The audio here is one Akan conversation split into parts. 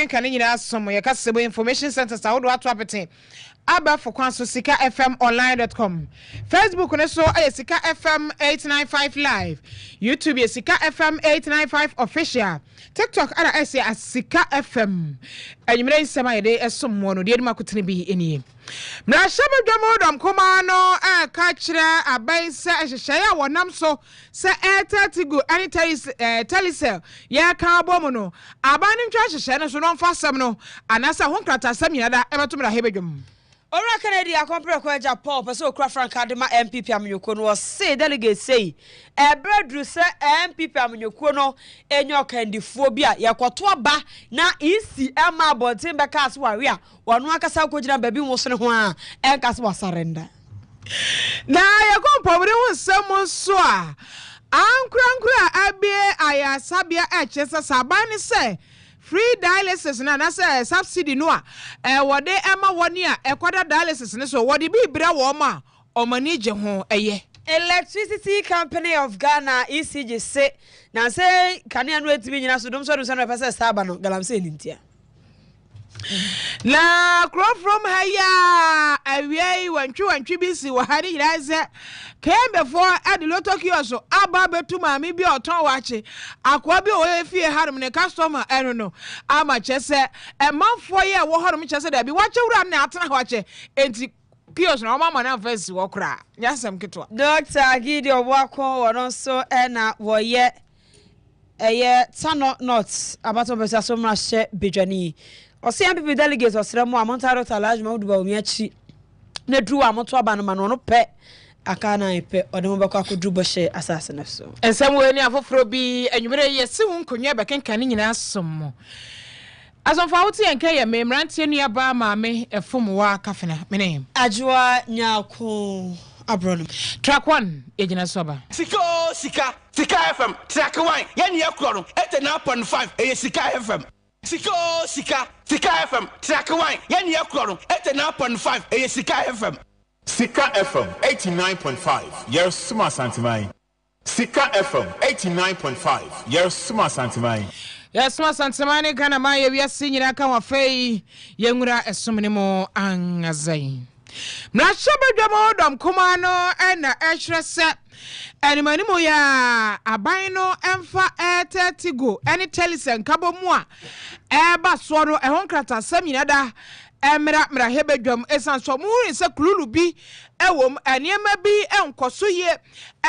can nyina som ye kasebo information center sa wodo ato apete aba for kwanso sikkafmonline.com. Facebook ne so Sikka FM 895 live. YouTube ye Sikka FM 895 official. TikTok ara as Sikka FM. Enyimre nsema ye de esom mo no de makotene bi enie. Mra shabe dwamodom koma no ka kire abai se ehhehye ya wonam so se etatigo ani telecell ya ka bomo no abani ntwa hehye no so no mfa asem no anasa honkrata asem nyada ebeto mra hebedwom. Ora Kennedy akompre ko eja Paul pese okura Frank Adema MPP amnyoko no say delegate say ebredru se MPP amnyoko no enyo kandifuo bia yakoto aba na isi ema bontin beka so wawe a wonu akasa kogina babi wo so ne ho a enkasa wasarenda na yakompo bere wo nsem so a ankurankura abie ayasabia echesa sabani se free dialysis na say subsidy no a wode ema woni a ekwada dialysis ne so wode bi bra wo ma omani je ho eye. Electricity Company of Ghana ECG say na say kane anu etimi nyina so dum so no pese saba no galamse nintia na crow from haya awie wantwi bisi wa hari iraze came before at the lotto kiosk aba betuma mi bi oton wache akwa bi o fie harum ne customer eno no ama chese emanfo ye wo harum chese da bi wache wura na atena wache enti kiosk na mama na fancy wo kra nyasem ketwa Dr. Gideon Wako wono so na wo ye Tano not abato besa so mra hye bedwani Osi MPP delegates osremo amontaro talaj ma uduba omiachi ne dru amonto aba no ma no pe aka na ipe odemo bako akodru bo hye asase na so ensem we ni afoforo bi anwumere yesi hu nkonwa bekenkan nyina asom asomfa wuti enke ye memrantie nua ba maame efomwa kafena menem ajwa nyako abrono track 1 ejina soba Sikka FM track 1 yani yakro no 89.5 Sikka FM Sikka FM track 1 yani yakro no 89.5 Sikka FM Sikka FM 89.5 yes suma santimai Sikka FM 89.5 yes suma santimai yes suma santimai kana ma ye wiase nyina kan wa fei yenwura esomne mo angazai na shabadwamo dom kuma no na ehwese animani mo ya aban no emfa etetigo eni telisen kabomu a eba so no ehonkrata samina da emra hebedwam esanso murin se kululu bi ewom eniema bi enkoso ye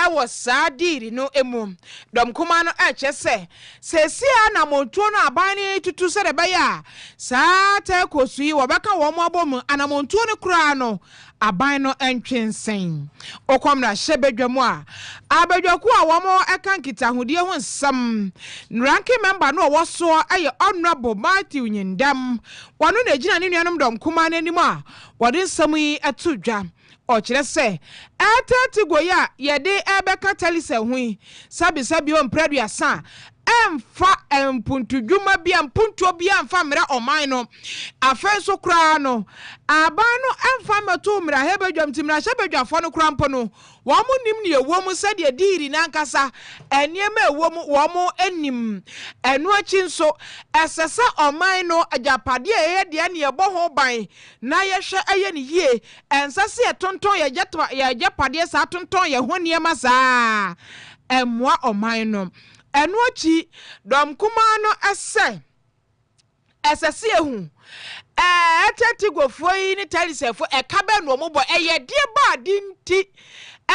ewo saadiri no emu dom kuma no echese sesia na montuo no abane tutu se de beya saate kosu yi wobeka wo mo abom anamontuo no kura no aban no entwensen okomra hebedwam a abedwaku a wo mo ekankita hodie ho nsam ranking member no wo so aye honorable Matthew Nyindam wano na gina ne nuanom dom kuma nanim a wode nsam yi atudwa o kire se etetigo ya yede ebeka talise hui sabi o mpradua sa emfa empuntudwuma bia mpuntuo bia mfa mra oman no afenso kra no abano emfa meto mra hebedwam timra hebedwafo no kra mpo no wo mu nim ne ewom se de diri na nkasa eniema ewom wo mu enim enu achi nso esesa oman no ajapade eye de ne ebo ho ban na yehwe eye ne yie ensase etonton ye japade sa tonton ye ho niema saa emwa oman no enu achi dom kuma no esese ehu etetigo foi ni telisefo ekabe no mo bo eye die ba dinti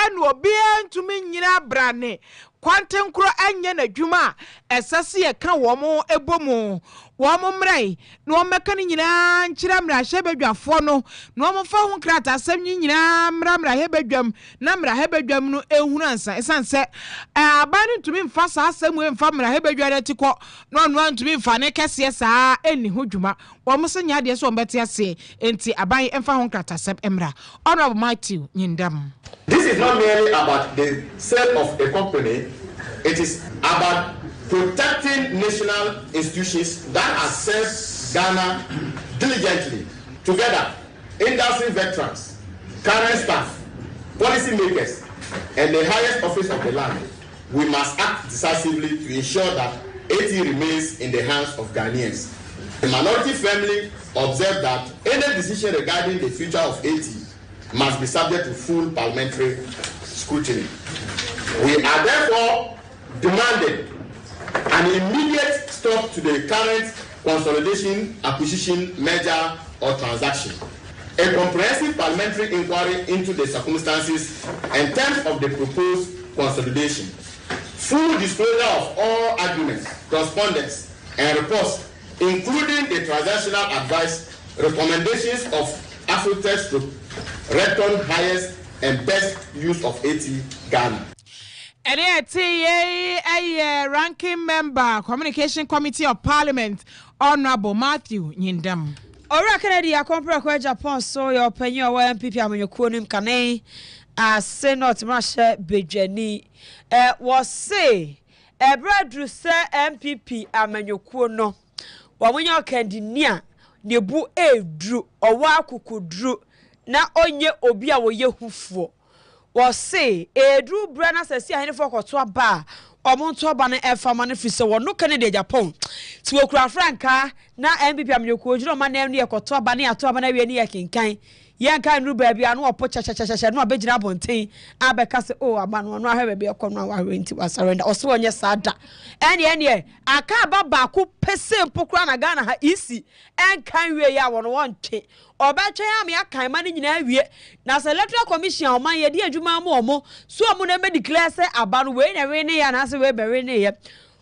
enu obi entumi nyina brane kwantenkro anye na dwuma esese ye ka wo mo ebomu wo mo mrai no meka ni nyina nkyira mra hebedwafo no no mo fa ho krata asem nyina mra hebedwam na mra hebedwam no ehunu ansa esanse abanu ntumi mfa sa asem we mfa mra hebedware tikọ no ntumi mfa ne kese saa eni ho dwuma wo mo se nya de so mbete ase enti aban emfa ho krata asem emra honorable Matthew Nyindam. This is not merely about the sale of a company, it is about protecting national institutions that have served Ghana diligently. Together, industry veterans, current staff, policy makers, and the highest office of the land, we must act decisively to ensure that AT remains in the hands of Ghanaians. The minority firmly observed that any decision regarding the future of Haiti must be subject to full parliamentary scrutiny. We are therefore demanding an immediate stop to the current consolidation, acquisition, merger, or transaction. A comprehensive parliamentary inquiry into the circumstances and terms of the proposed consolidation. Full disclosure of all arguments, correspondence, and reports, including the transactional advice, recommendations of Afrotex to return highest and best use of Haiti, Ghana. And a ranking member, Communication Committee of Parliament, Honorable Matthew Nyindam. Ora Kennedy, a compare kwa Japan, so your opinion wa MPP amenyokuonim kane a Senate Masha Bejeni was say Ebradru se MPP amenyokuono wa munyo kandinia nebu edru owa kukudru na onye obi a wo yehufuo was say edru brana sesi ahene for koto aba omonto ba na efama na fise wono Kennedy Japan ti okura franka na MPP amenyokuo jiro ma na enu yekoto aba na ato aba na wie ni yekenkan yanka nru baabi anu opo cha no abegina bonten abeka se o aba no no ahwe baabi ekono ahwe nti wasarenda oso onye sada ene aka baba ku pese mpokura na Ghana ha isi enkan wie ya wono wonte obache ya me akan ma ni nyina wie na se electoral commission o man ye di adwuma ma omo so omo na me declare se aba no we na we ne ya na se we be we ne ye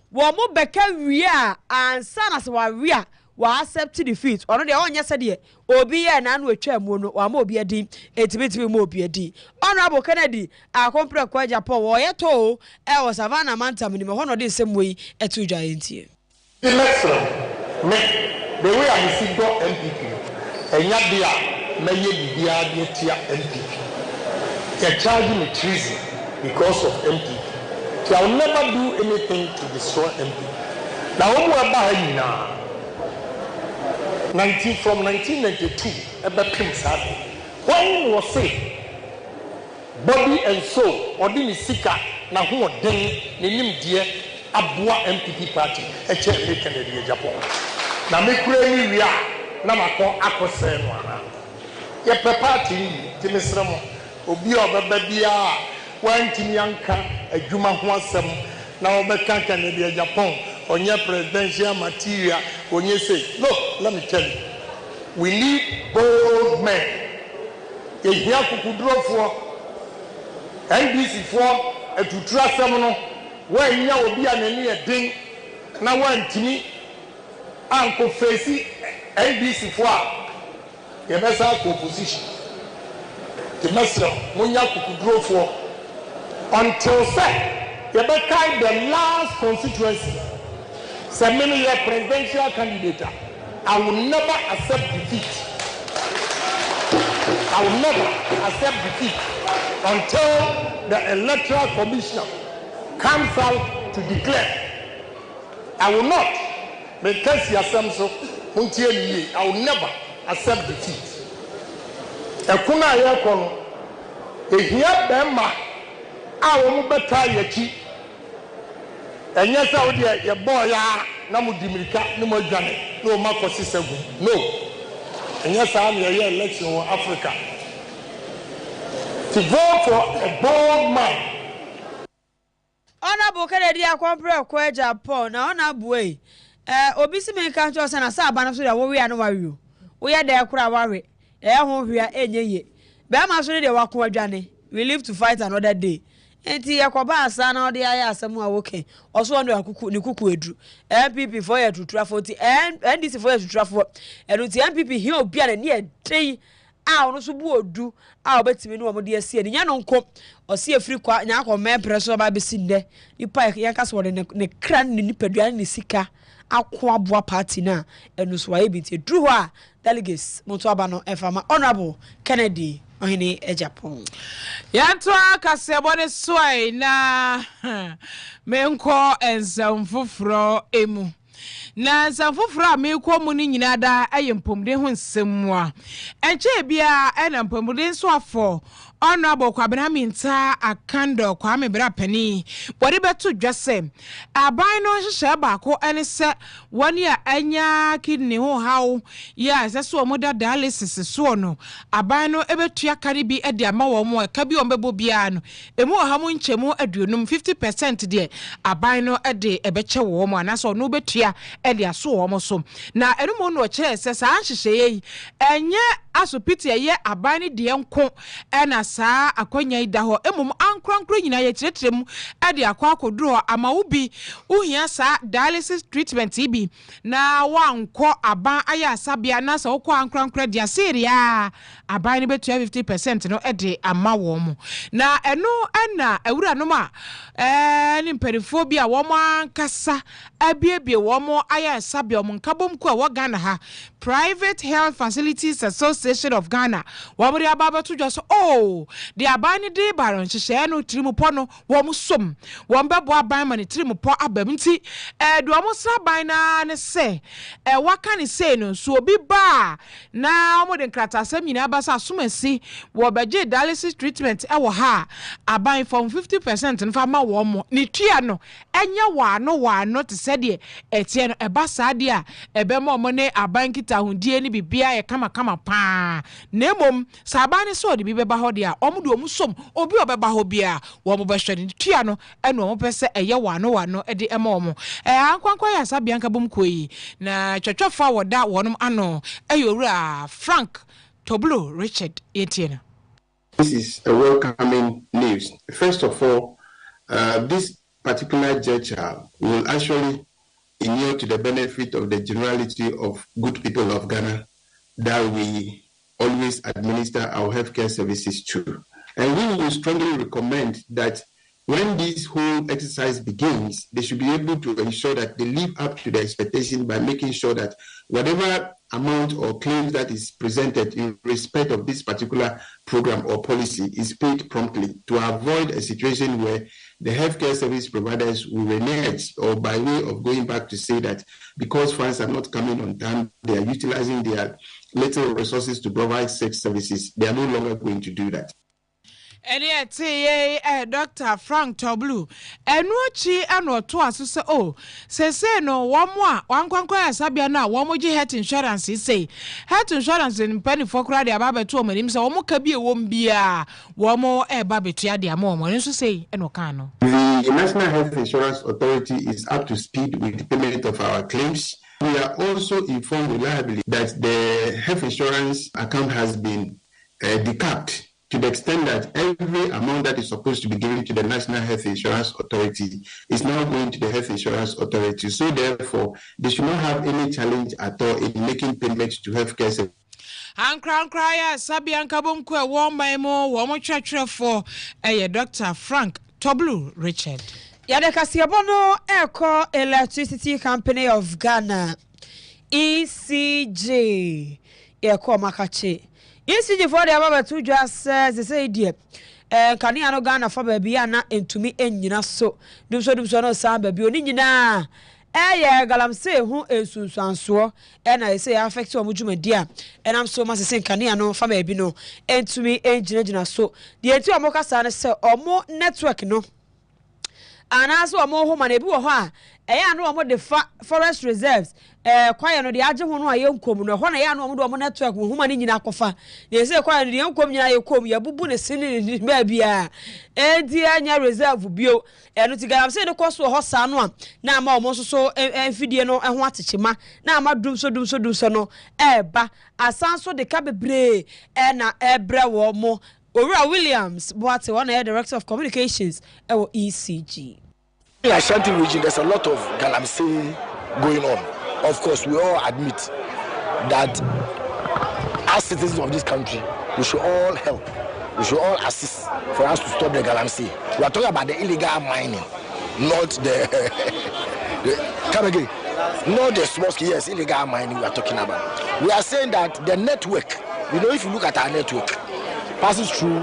wo mo beka wie a ansa na se wa wie wa accept defeat ono de onye se de obi ye na anu atwa mu no wa ma obi adin etibetimi ma obi adin Honorable Kennedy a compare kwa Japan wo ye to e wo Savannah Mantam ni me hono de nsem yi etu dwa entie the next one me the way I see go MPP enya dia me ye bibia de tia MPP they charge me treason because of MPP so I will never do anything to destroy MPP now omo aba ha nyina from 1992, when was say body and soul or didn't Sikka na who then name dear Abua MPP party a chair in Japan. Now me crazy we are Namako Akose Wana. Ye party Timisramo Obio Babia one Tinyanka a Juma Huasam now Bekanka in Japan. On your presidential material, when you say, look, let me tell you, we need bold men. If you have to draw for NBC for to trust someone, when you will be an thing, now one to me, Uncle Facey, NBC for the best opposition. The master, when you have to draw for until say, you better the last constituency. So many presidential candidate, I will never accept defeat. I will never accept defeat until the electoral commissioner comes out to declare. I will not. Because I will never accept defeat. Ekuna yekono, ehia bema, awo mubeta yeki. And yes, I would your boy, Namudimirika, no more Ghana, no more for Sister. No. And yes, I'm your election in Africa. To vote for a bold man. Honorable Kennedy, I compare kwa Japan, na Honorable Obisi me can't just and a saban so that we are no worry. We are there, crowd worry. Home we are any. Bama so they walk over Johnny. We live to fight another day. Enti yakoba asa na odi aya asemu awoke oso ndo akuku ni kuku edru MPP for ya tutra 40 NDC for ya tutra 4 enuti MPP hi obi a na ne edei a ono so bu odu a obetimi no omode asie ni nya no nko osi afiri kwa nya akọ mepre so ba besi nde nipa yanka so ne kran ni nipadua ni sika akọ aboa party na enu so wa ebiti edru ho a delegates moto aba no efama Honorable Kennedy ohini Japan yanto akasebone swai na menko enzamfufro emu na enzamfufro a mekọ mu ni nyina da ayempomde ho nsemmwa enche bia ena mpomde nso afọ Honorable Kwabena Minta Akando Kwame Brapeni body beto dwase aban no hye baako ene se 1 year anya kidney ho hawo yes eso omoda dialysis so no aban no ebetua kare bi e de ama wo mo e ka bi ombebo bia no emu ha mo nchemu aduonum 50% de aban no e de ebeche wo mo anaso no betua e de aso wo mo so na enumo no che se sa anhyehye yi enye asopiti ye aban ne de enko ena saa akonya ida ho emum ankrankro nyina ye tiretirem e de akwa akoduro ama ubi uhia saa dialysis treatment ibi na wanko aban aya asabia na sa okwa ankrankro dia seria aban ne betua 50% no e de ama wo mo na eno ena awura no ma ni mperifo bia wo mo ankasa abiebie wo mo aya asabia mo nkabom ku a wo Ghana ha Private Health Facilities Association of Ghana wo mo dia baba to just oh the abani de baron hye no trimupo no wo mo som wo mbebo aban ma ne trimupo abamti do mo sra ban na ne se waka ne se no so obi ba na mo de nkratasam nyina ba sa somasi wo beje dialysis treatment wo ha aban from 50% nfa ma wo mo ne tua no enya wa no te se de etie no eba sa de a ebe mo ne aban kita hundie ni bibia ye kama pa nemom sabane so de bi beba ho de a omudo omusom obi obeba ho bia wo mo behwe ne tua no eno mo pese eye wa no e de ema omo ankwankwa ya sabia nka bom koyi na twetwefa woda wonom ano eyowura Frank Toblo Richard Etienne. This is a welcoming news. First of all, this particular gesture will actually inure to the benefit of the generality of good people of Ghana that we always administer our healthcare services to. And we will strongly recommend that when this whole exercise begins, they should be able to ensure that they live up to the expectation by making sure that whatever amount or claims that is presented in respect of this particular program or policy is paid promptly to avoid a situation where the healthcare service providers will renege or by way of going back to say that because funds are not coming on time, they are utilizing their little resources to provide such services. They are no longer going to do that. Dr. Frank Toblu enuchi anoto asuse o sese no womwa wankwankwa asabia na womoji health insurance say health insurance in penny for crowd ababeto omanim se womo ka bi ewom bia womo eba betua de ama omo nso say enoka no. The National Health Insurance Authority is up to speed with the payment of our claims. We are also informed reliably that the health insurance account has been decapped to the extent that every amount that is supposed to be given to the National Health Insurance Authority is now going to the Health Insurance Authority. So therefore, they should not have any challenge at all in making payments to healthcare services. Ankraya Sabianka Bumko Womaimo Womochatre for Dr. Frank Toblu Richard. Yadekasiabono Eco Electricity Company of Ghana ECG Eco Makache. ECG for the ababa to just say dear. Kani ano Ghana for baby na entumi enyina so. Dumso no sa baby oni nyina. Galamse hu ensunsanso na say affect omo dwumadia. Enam so ma se kani ano fa baby no entumi engyina so. De enti omo kasa ne se omo network no. Anaso omo ho ma na bi wo ho a anu omo de forest reserves kwaye no de age ho no ayenkom no ho na anu omo de omo network ho ma ni nyina akofa de say kwaye no de yenkom nyina ayekom ya bubu ne sini ba bia enti anya reserve bio eno ti garam say de koso ho sa no a na ama omo so enfidie no ho atechema na ama dum so no eba asanso de ka bebre na ebre wo mo Owura Williams Boate one director of communications at ECG. In the Ashanti region, there's a lot of galamsey going on. Of course, we all admit that as citizens of this country, we should all help. We should all assist for us to stop the galamsey. We are talking about the illegal mining, not the come again, not the small scale. Yes, illegal mining we are talking about. We are saying that the network, if you look at our network, passes through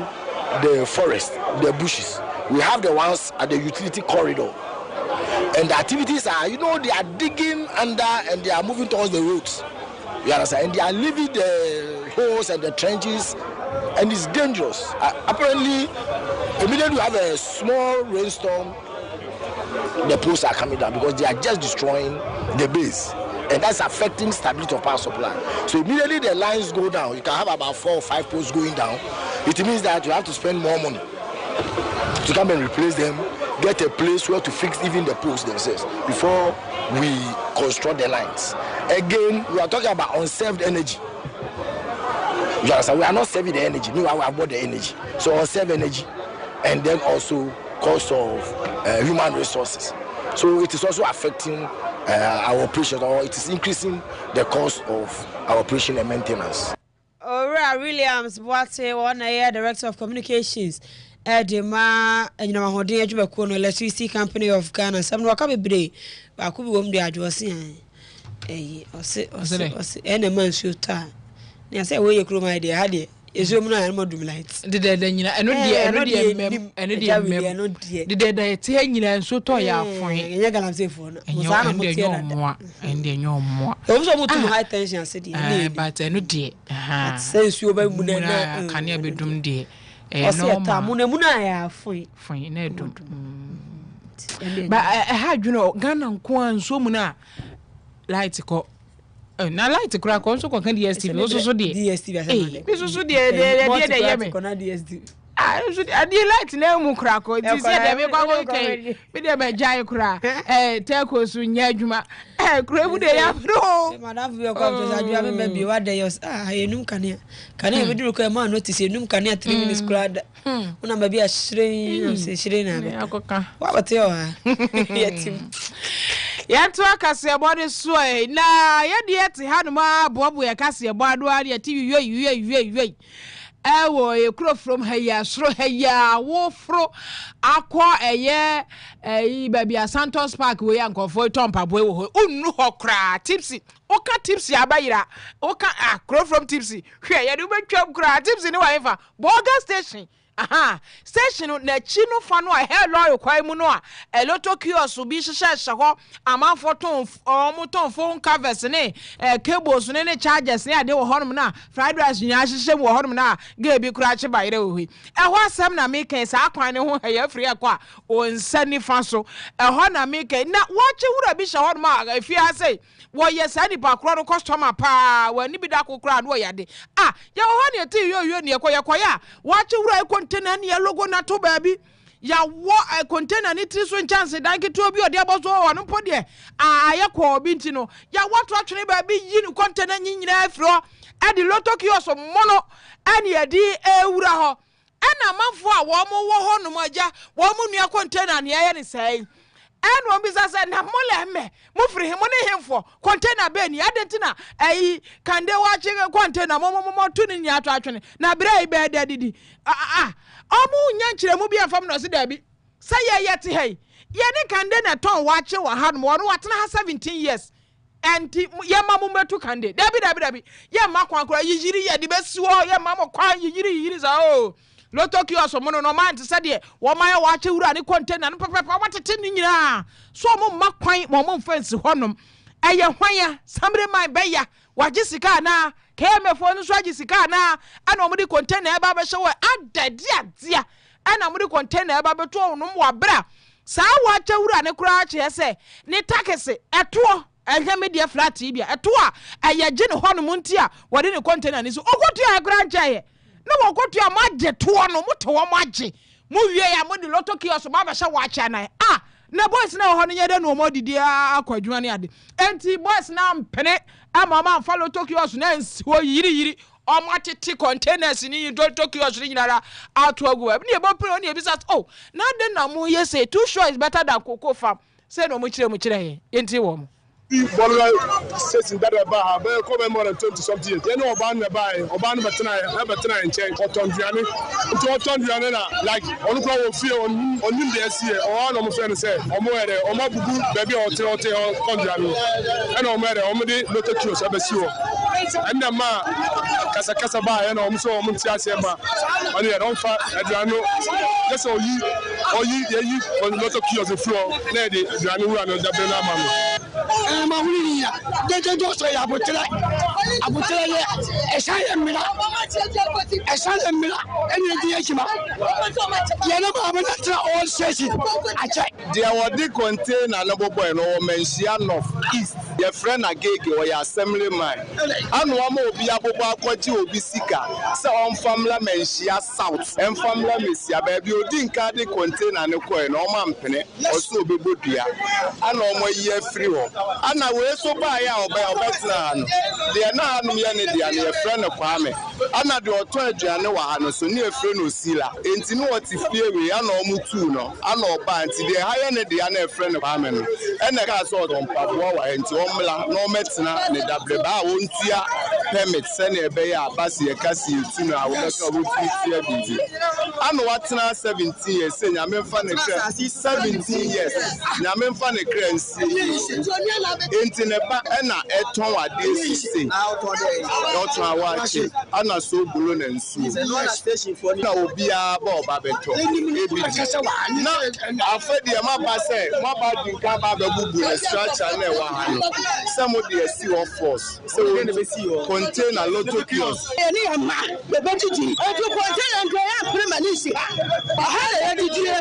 the forest, the bushes. We have the ones at the utility corridor. And the activities are, they are digging under and they are moving towards the roads. You understand? And they are leaving the holes and the trenches, and it's dangerous. Apparently, immediately you have a small rainstorm, the posts are coming down because they are just destroying the base. And that's affecting stability of power supply. So immediately the lines go down. You can have about 4 or 5 posts going down. It means that you have to spend more money to come and replace them, get a place where to fix even the posts themselves before we construct the lines. Again, we are talking about unserved energy. You understand? We are not saving the energy. Meanwhile, we have bought the energy. So unserved energy, and then also cost of human resources. So it is also affecting our operation, or it is increasing the cost of our operation and maintenance. Ora Williams, what's one Director of Communications at the Hodin Edgebacono Electricity Company of Ghana. Some Wakabe, but could be one day I was saying, any man should tie. I say, where you crew my dear, had it. Is your modern lights? Did they then, and no dear, did they tell you and so toy out for you? You're gonna say for more, and then no more. Also, to high tension city, but no dear. Says you by Muna, can you be doomed, dear? Muna, fine, but I had, you know, gun and corn, so Muna, lights call. Na light crack also can DSTV also so DSTV so so DSTV I dey light na mu crack o ti say dem kwa okay me dey be jai crack teko so nya adwuma kura mu dey ya bro madam we come to adwuma me be what dey enum kane we do ko ma notice enum kane 3 minutes crowd una ma bi a shire na be akoka wa bate o ha yetim Yanto akase abode so na ye de ete hanuma bobo ye kase abado ade TV we ewo e kro from heya sro heya wo fro akọ eye Babia Santos Park we yankofo tompa boy wo unnu hokra tipsy oka tipsy abayira oka kro from tipsy hwe ye do betwam kra tipsy ni wa efa Boga station station na chino fa no a hello kwai mu no a eloto kiosk bi hyehyɛ ho amanfo ton omoton phone covers ne cables ne chargers ne ade wo honom na fried rice nya hyehyɛ wo honom na ga bi kura che bayire wo hi ɛho asɛm na meken sa akwan ne ho ya free akwa onsani fa so ɛho na meken na wɔche wura bi hye honom a afie ase wo yes ani pa kro no customer pa wani bi da kokra no ya de ya ho ne ti yo ne ekoya wɔche wura container ni logo na to baabi ya wo container ni tri so chance dan ke to bi ode aboso wo no pode ya ko obi ntino ya wato atwene baabi yi ni container nyinyina afro e di loto kioso mono ani edi ewura ho ana manfo a wo mo wo ho no maja wo mo nua container ne ya ne sai eno obi sase na moleme mo free him ne hemfo container be ni adentina kande wa chege container mo tu ni ato atwene na brai be da didi omu nya nkire mu bi afam no se da bi say ye te hey ye ne kande na ton wa che wa ha no wo watena ha 17 years and ye ma mo metu kande dabi ye ma kwankora yiri ye de besuo ye ma mo kwan yiri za Loto kiosk mono no man to say wo man wa che wura ni container no pepepe watete ni nyina so mo makwan mo fence honom eye hwan samre man beya waje sika na kemefo no so aje sika na ana mo di container e ba be hye adade adea ana mo di container e ba be to no mo abra sa wa che wura ni kura che se ni takese eto ehwe media flat bia eto a eye je ne honom ntia wode ni container ni so okotu a kura nchaye no wokotu amaje to no moto wo maje mu wie ya mo di loto kiosk ba ba hye wa cha na na boys na ho no yede no mo didi akwadwuma ne ade enti boys na mpene amama follow loto kiosk na nsi wo yiri o matete containers ni loto kiosk ni nyinara ato agu ba ne bo pre ne ebisa na de na mo yese too sure is better than cocoa farm say no mo kire enti wo mo sitting that about her, come more than 20 something years. You know, Oban Betana and change or Tondiani, like Oluka will feel on him the SCA or on friend say, or more, or more baby or Tondiani, and no matter, Omedi, Lotte Kios, Abesio, and the ma Casa Ba, and almost Muntiasema, and you don't fight Adriano. That's all you on Lotte Kios, the floor, Lady, Adriano, and the Benama. Mahuni, they don't say Abutela, a silent miller, a silent miller, and the Yashima. Yanama all session. I check. There were the container and a boy no mention of East. Your friend a gay or your assemblyman. And one more be a boba quachi be Sikka. So on family mention South and family Messia baby, you didn't carry the container and a coin or mampene, also be good here. And no more year free. And I will so buy our better. They are not me and a friend of Kwame. And I do a 20 and no one so near friend of Sila. And to know what if we are no mutuno, I know Banty, they hire the friend of Amen. And I got sort on Pabua and to Omla, no Metzna, and the Dableba won't see permit, send a bay, Bassi, a Cassie, Tuna, I will not busy. I know what's now 17 years, saying I'm in funny 17 years. I'm in funny crans. Internet and a ton of this thing. Not my watch, I'm not so balloon and see. Station for now be a Bob Abeto. Now, I've heard the Maba say, Maba didn't come out of the structure and somebody see of force. So we're going to see you contain a lot of kiosks. The Betty, I do contain and go up permanently. I had a idea.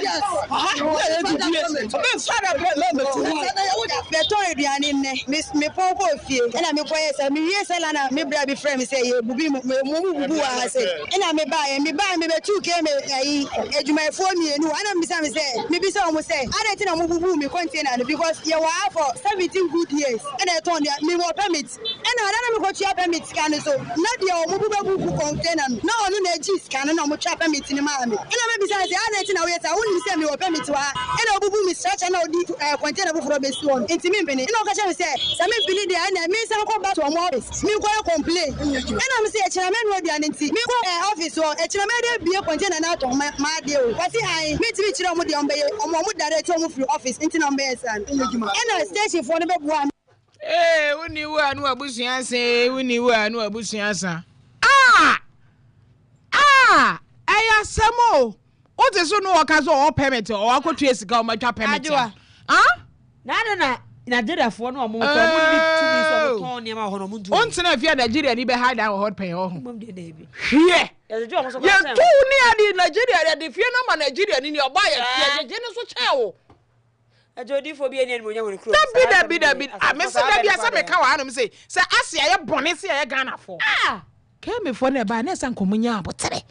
The toy in Miss Me Popo, and I'm a boy, and me, yes, and I'm a baby friend, say, you will be I say, and I may buy me 2 came a my phone, and one of them say, maybe someone will say, I don't know me container because you are for 17 good years, and I told you, me more permits, and I don't know what your permits can so not your mobile container, no one in the G scanner, no much permits in the army. And I besides, I don't know, I wouldn't send me a permit to her, and I'll be such an old container for a best one. It's me, you know, I say, some believe the and I may come back to a office. Me go complain, and I'm saying, Chairman, what the me go office or a chairman be a container out of my deal. But I meet me to the office into numbers and a station for the one. Eh, when you were no abusian say, when you were no abusian. I some more. What is no workers or permit or I could trace go my permit? Nana. Nigeria for no more. Once in a few Nigeria, you behind our hot pay. Yeah, you're too near Nigeria. If you're not Nigeria in your buyer, you're a generous child. A jody for being in when bit. I miss a cow. Say, I see a bonnet, I Ghana for. Came before the baroness and Comunia, but today.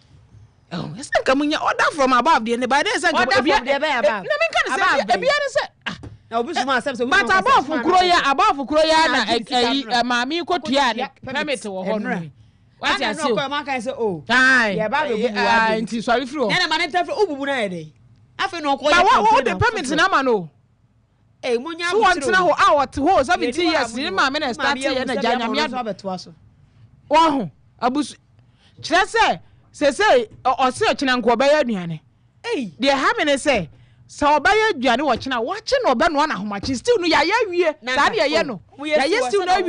Oh, it's not coming order from above the baroness and now, but above Kroya, Mammy Cotia, permit or honor. What I say, oh, I sorry for. And a man for Ubunade. I feel no what the permits in Amano. Eh, Munya wants to know hour to horse 17 years in my minister and a Jana to us. Wow, Abus say, or searching Uncle Bayaniane. Eh, dear Hammond say. So by a Johnny watching or ban one how much is still no ya no. We are still no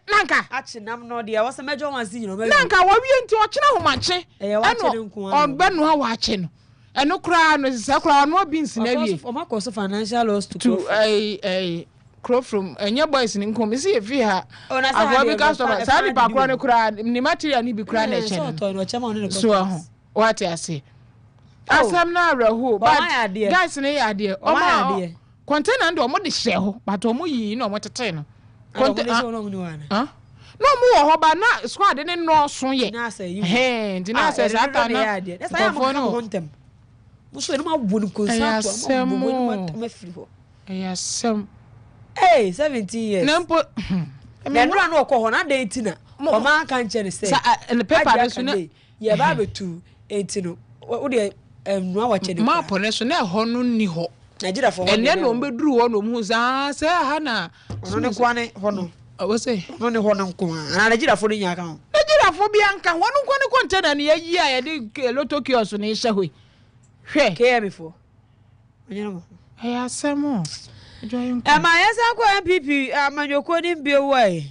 Nanka. Actually, I'm not dear. What's a major one? Nanka, what we into watching how much? On Ben watching. And no crown is a crown, no beans in every for my course of financial loss to a crow from a near boys in income. See if you have because of a sad background crowd, the material need be crying. So what I say. Asam na rahu but guys na idea o ma container ndo mo de hye ho but o mo yi na o mo tete no container no mo ho ba na squad ne no so ye ndi na say ata na that's why am contem mo so no ma bu ni concept mo ma free ho ayasem 17 years nampo me no na okọ ho na dey tina o ma kan chere say and the paper so na ye ba betu etino wo de no watch it ma pone so na ho no ni ho Nigeria for and then no be duru ho no mu sa say ha na no ne kwane ho no o say no ne ho no nko na Nigeria for nya kan Nigeria for bi anka ho no kwane container na ye ya de loto kiosk na hye hwe hwe ke before onyina mo hey asemo ma yesa ko MPP amanyoko ni bi owe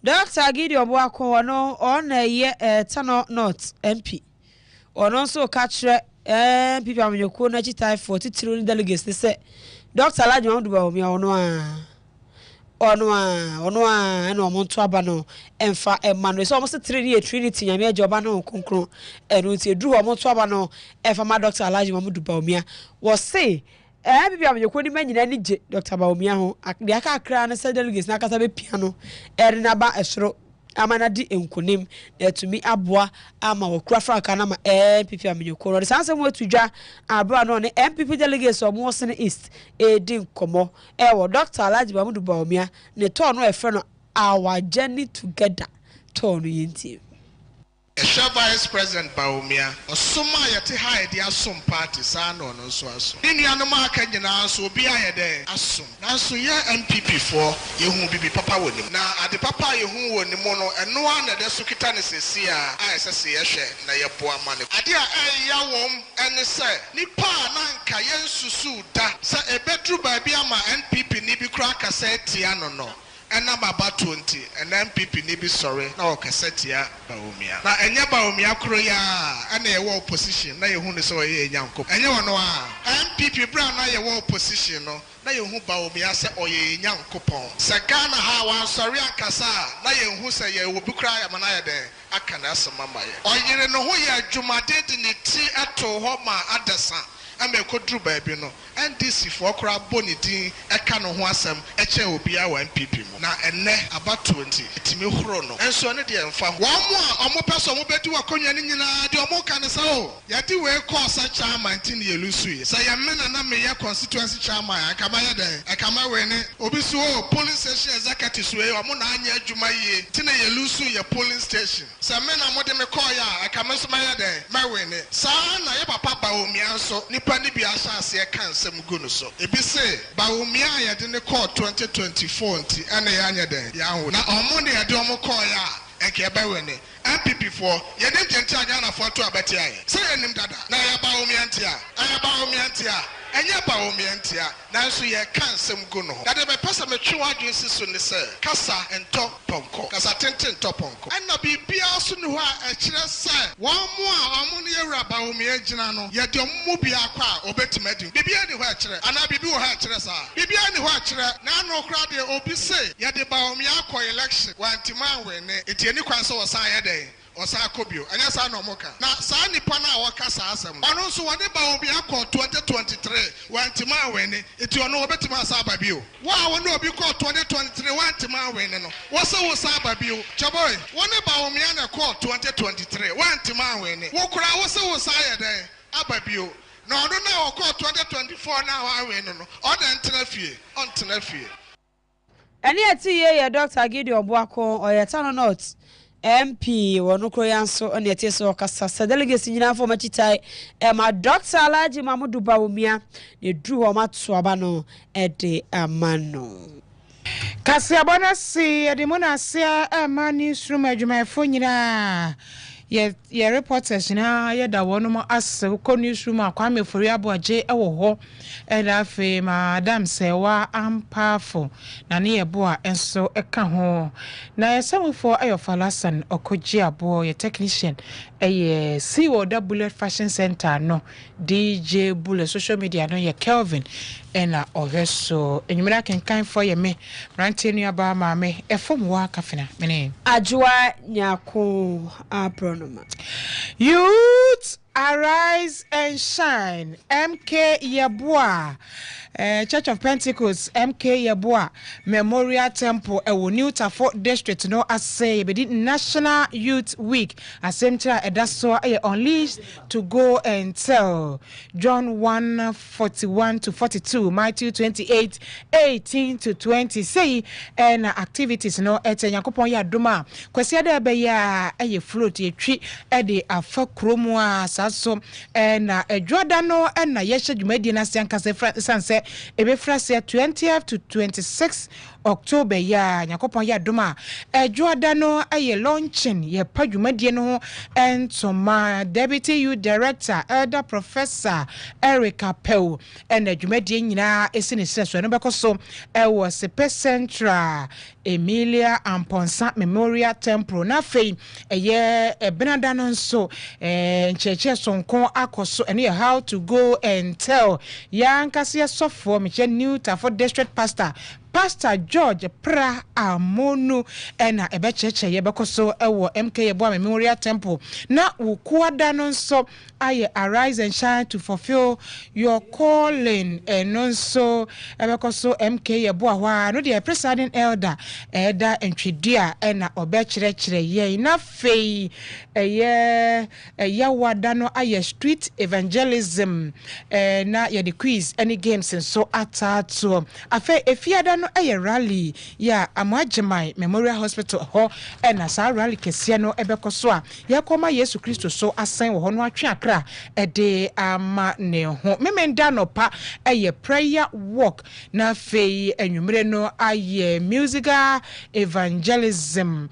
Dr. Gideon Boako no on ye Tano North MP ono so catch people amanyoko na chita 43 delegates say Dr. Alhaji Mahmoud Bawumia ono Onwa and omonto abano emfa emmanuel so almost trinity nyame ajoba no konkron enu ti edu omonto abano emfa ma Dr. Alhaji Mamudu Bawumia was say bibia me kwoni manyina ni je Dr. Bawumia ho de aka akra na delegates na kasa be piano na ba esoro amanadi enkonim na tumi aboa ama okura franka na ma MPP amenyoko no sanse mo atudwa abra no ne MPP delegates omo sene east edin komo wo Dr. Alhaji Mamudu Bawumia ne to no efre no our journey together to no yenti Vice President Bawumia osoma yete ha de asom party sa no no so aso ni anu ma aka nyina so obi ayede asom na so ye MPP for yehu bibi papa wonim na ade papa yehu wonim no eno ana de so kita ne sesi a ayesese ye hwe na ye boa ma ne ade a ya wom ene se ni pa na nka ye nsusu da se ebedru ba bi ama NPP ni bi kura kasa etia no no ena baba 20 and MPP ni bi sorry na o kasetia Bawumia na enye Bawumia kro ya na ye wo opposition na ye hu ne so ye nyanko enye wono a MPP bra na ye wo opposition no na ye hu Bawumia se oye nyanko pon se Ghana ha wan sorry akasa na ye hu se ye wo bi kra ya mana ye den aka na asema maye oyire no ho ye adwumade de ne ti ato ho ma adasa ame kodru baabi no NDC for kra bonidin eka no ho asem eche obi a wa MPP mu na enne aba 20 etimi horo no enso ne de emfa wo mo a omo peso mo bedi wakonwa ni nyina de omo ka ne sa o ya di we call sa chairman tin ye lusu ye sa ya mena na me ye constituency chairman aka ma ye den aka ma we ne obi so police station executive so ye omo na anya adwuma ye tin ye lusu ye police station sa mena mo de me call ya aka ma so ma ye den ma we ne sa na ye papa Bawumia so nipa ni bi asase e kan sem gu no so ebi se Bawumia ye de ne call 2024 nti ene ya anya den ya ho na omo ne ye de omo call ya enke ba we ne MPP for ye dem jenti anya na for to abati aye se ye nim dada na ya Bawumia ntia aya Bawumia ntia enye Bawumia ntia na so ye kan sem gu no da de be pesa me twe wadwen siso ne se kasa ento ponko kasa tenten ento ponko enna bibia so ne ho a ekire se wo mo a omo ne yewura Bawumia gina no ye de omo bia kwa obetima di bibia ne ho a kire ana bibi wo ha a kire sa bibia ne ho a kire na no kra de obi se ye de Bawumia kwa election wantima we ne etieni kwan so wo san ye de osa akobio anya sa no moka na sa nipa na waka sa asem ono so wode Bawumia kwa 2023 wantima we ne eti ono obetima sa babio wa wo no obi kwa 2023 wantima we ne no wo se wo sa babio choboy wone Bawumia na kwa 2023 wantima we ne wo kura wo se wo sa ye den ababio na ono na wo kwa 2024 na wa we ne no oda ntena fie ontena fie eni ati ye Dr. Gideon Boako oyetano not MP wono kroyanso on yete so kasa delegates nyina for machitai ma Dr. Alhaji Mamudu Bawumia ne dru ho matoaba no ede amano Kasi abona si edimuna sia ama newsroom adwumayefo nyina ye reporters na ye da wono mo ase ko newsroom akwame fori aboaje ewo ho elafe madam sewa ampafo na ne ye bo a enso eka ho na ye samfo ayofalasan okoji abo ye technician ye COW Bullet Fashion Center no DJ Bullet social media no ye Kelvin ena oheso enyimira kenkan for ye me rantenu aba ma me efom wa kafena mene ajwa nyako apronoma youth arise and shine MK Yeboah Church of Pentecost MK Yeboah Memorial Temple ewo New Tafo District no asay be the National Youth Week asemtra edaso unleashed to go and tell John 1:41 to 42 Matthew 28:18 to 20 say and activities no etenyakopon ya doma kwesi ade be ya float ye twi ede afa kromu a saso na edwoda no na yehye dwumadi na siankase sanse ebefrase 20th to 26 October ya nyakopon ya doma edwoda no launching ye padwumadi no entoma Deputy Youth Director Elder Professor Erica Pew and edwumadi nyina esine seso no bekoso was Sikka Central Emilia Amponsa Memorial Temple na fei eye Benada no nso ncheche sonko akoso ene how to go and tell yankase sofo meche new Tafo district Pastor George Pra Amonu ena ebecheche yebekoso ewo MK Yeboa Memorial Temple na ukuada no nso aye arise and shine to fulfill your calling enonso ebekoso MK Yeboa hwa no the presiding elder eda entwedia ena obechire ye na fei eye wada no aye street evangelism na ye the quiz any games nso atato afa efiada no aye rally ya Amajemai Memorial Hospital ho ena sa rally kese no ebekoso a yakoma Yesu Kristo so asan wo ho no atwe akra ede ama ne ho memenda no pa aye prayer walk na fei enwumre no aye musical evangelism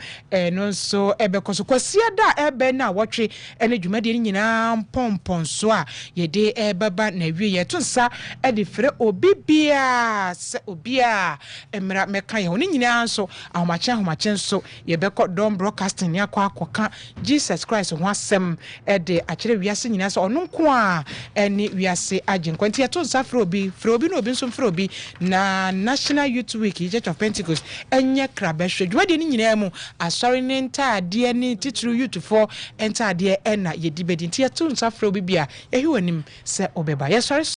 no so ebekoso kwasia da ebe na wotwe ene dwumade nyina pompon so a yede ebaba na wie yetonsa ede frɛ obibia se obia emra meka ye oni nyina nso ahomache nso yebekɔ Don Broadcasting ya akɔka Jesus Christ ho asɛm ede akyerɛ wiase nyina so ɔno nko a eni wiase agenkwanti yetonsa frɛ obi na obi nso frɛ obi na National Youth Week Church of Pentecost enye krabɛhwɛ dwumade ni nyina mu asɔre ne ntaade ne titru youth for ntaade ena yedi bedi nti yetonsa frɛ obi bia ehi wanim sɛ obeba yesɔre